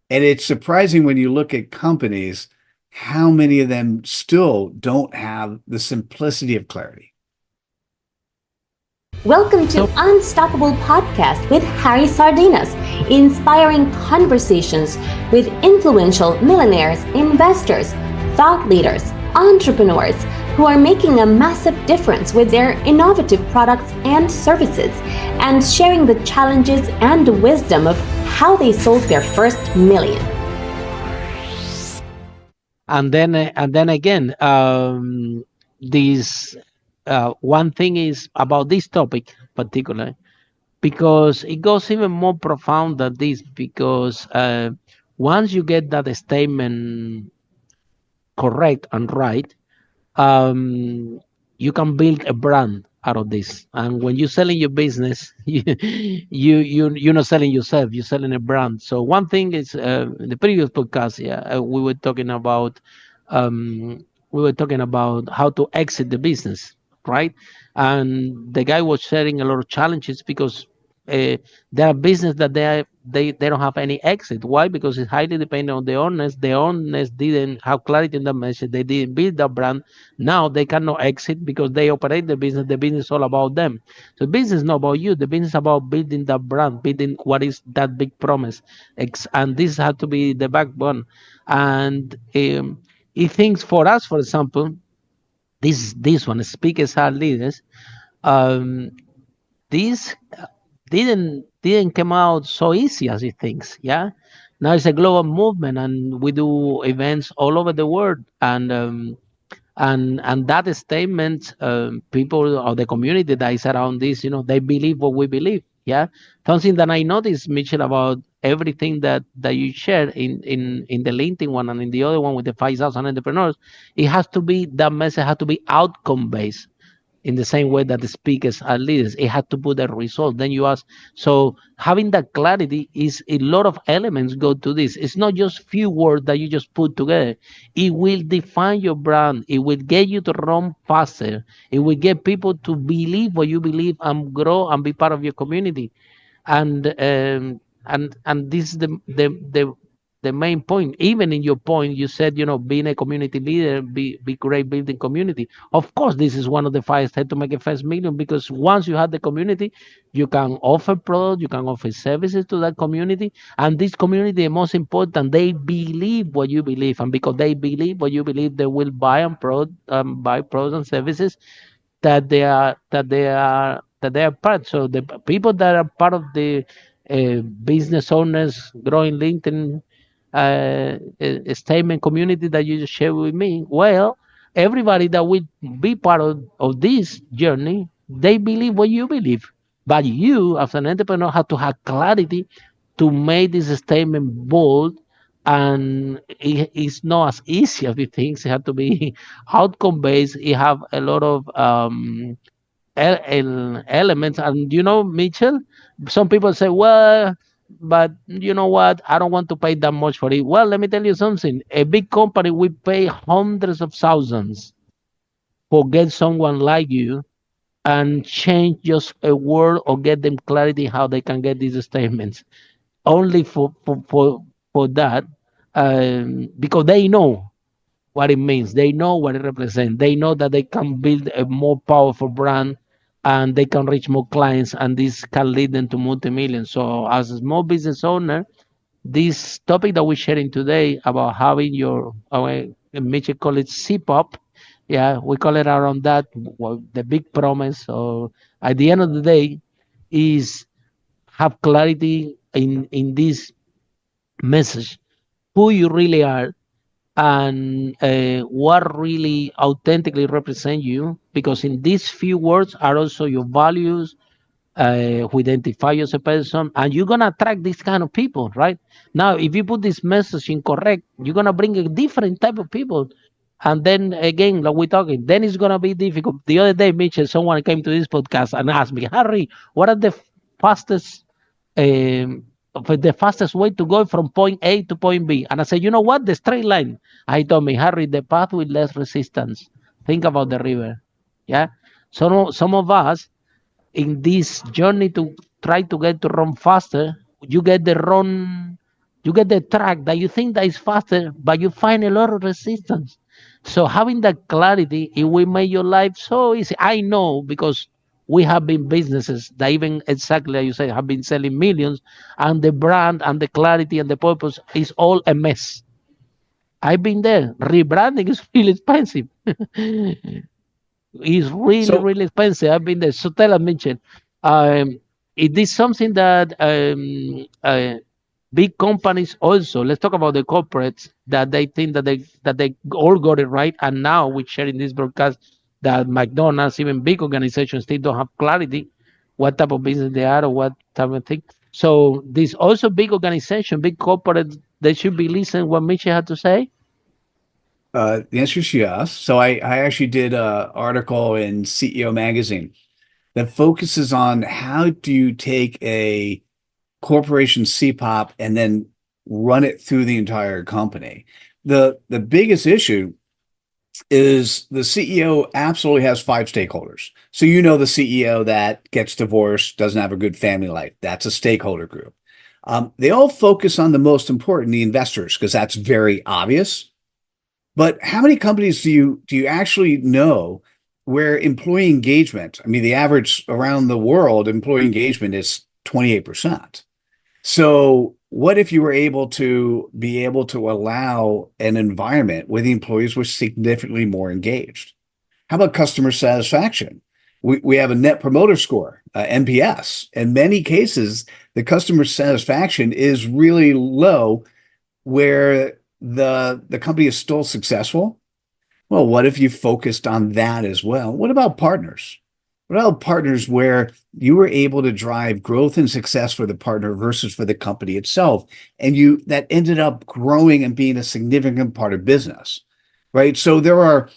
And it's surprising when you look at companies, how many of them still don't have the simplicity of clarity. Welcome to Unstoppable Podcast with Harry Sardinas, inspiring conversations with influential millionaires, investors, thought leaders, entrepreneurs who are making a massive difference with their innovative products and services, and sharing the challenges and wisdom of how they sold their first million. And then again, this one thing is about this topic particularly, because it goes even more profound than this, because once you get that statement correct and right, um, you can build a brand out of this. And when you're selling your business, you're not selling yourself, you're selling a brand. So one thing is, in the previous podcast, yeah, um, we were talking about how to exit the business, right? And the guy was sharing a lot of challenges because there are business that they don't have any exit. Why? Because it's highly dependent on the owners. The owners didn't have clarity in the message. They didn't build the brand. Now they cannot exit because they operate the business. The business is all about them. So business is not about you. The business is about building the brand, building what is that big promise. And this has to be the backbone. And he thinks for us, for example, this one, speakers are leaders. Um, this didn't come out so easy as he thinks. Yeah, now it's a global movement, and we do events all over the world, and that statement, people of the community that is around this, they believe what we believe. Yeah, something that I noticed, Mitchell, about everything that you shared in the LinkedIn one and in the other one with the 5,000 entrepreneurs, it has to be that message has to be outcome based in the same way that the speakers are leaders. It had to put a result. Then you ask, so having that clarity is a lot of elements go to this. It's not just few words that you just put together. It will define your brand. It will get you to run faster. It will get people to believe what you believe and grow and be part of your community. And this is the main point. Even in your point, you said, being a community leader, be great building community. Of course, this is one of the five steps to make a first million, because once you have the community, you can offer products, you can offer services to that community. And this community, the most important, they believe what you believe. And because they believe what you believe, they will buy products and services that they are part. So the people that are part of the business owners growing LinkedIn statement community that you just shared with me, well, everybody that will be part of this journey, they believe what you believe. But you, as an entrepreneur, have to have clarity to make this statement bold, and it's not as easy as you think. It has to be outcome based. It have a lot of elements. And Mitchell, some people say, well, but you know what, I don't want to pay that much for it. Well, let me tell you something. A big company will pay hundreds of thousands for get someone like you and change just a word or get them clarity how they can get these statements, only for that, because they know what it means. They know what it represents. They know that they can build a more powerful brand, and they can reach more clients, and this can lead them to multi-millions. So as a small business owner, this topic that we're sharing today about having Mitchell call it CPOP. Yeah, we call it around that, the big promise. So at the end of the day, is have clarity in this message, who you really are, and what really authentically represent you, because in these few words are also your values, who identify you as a person, and you're gonna attract these kind of people, right? Now, if you put this message incorrect, you're gonna bring a different type of people, and then again, like we're talking, then it's gonna be difficult. The other day, Mitchell, someone came to this podcast and asked me, Harry, what are the fastest um, the fastest way to go from point A to point B? And I said, you know what? The straight line. I told me, Harry, the path with less resistance. Think about the river. Yeah. Some of us in this journey to try to get to run faster, you get the wrong You get the track that you think that is faster, but you find a lot of resistance. So having that clarity, it will make your life so easy. I know because we have been businesses that even exactly as you say have been selling millions, and the brand and the clarity and the purpose is all a mess. I've been there. Rebranding is really expensive. It's really, So really expensive. I've been there. So tell us, Mitchell, um, it is something that big companies also. Let's talk about the corporates that they think that they all got it right, and now we share in this broadcast that McDonald's, even big organizations, still don't have clarity what type of business they are or what type of thing. So this also big organization, big corporate, they should be listening what Mitchell had to say. the answer is yes. So I actually did an article in CEO magazine that focuses on how do you take a corporation CPOP and then run it through the entire company. The biggest issue is the CEO absolutely has five stakeholders. So you know the CEO that gets divorced, doesn't have a good family life. That's a stakeholder group. They all focus on the most important, the investors, because that's very obvious. But how many companies do you actually know where employee engagement? I mean, the average around the world employee engagement is 28%. So what if you were able to allow an environment where the employees were significantly more engaged? How about customer satisfaction? We have a net promoter score, NPS. In many cases, the customer satisfaction is really low where the company is still successful. Well, what if you focused on that as well? What about partners? What about partners where you were able to drive growth and success for the partner versus for the company itself, and you that ended up growing and being a significant part of business, right? So there are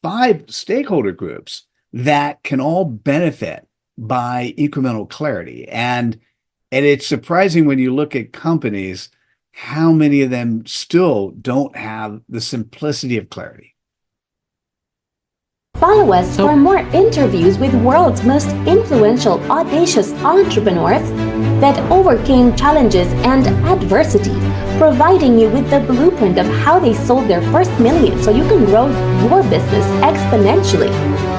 five stakeholder groups that can all benefit by incremental clarity, and it's surprising when you look at companies how many of them still don't have the simplicity of clarity. Follow us for more interviews with world's most influential, audacious entrepreneurs that overcame challenges and adversity, providing you with the blueprint of how they sold their first million so you can grow your business exponentially.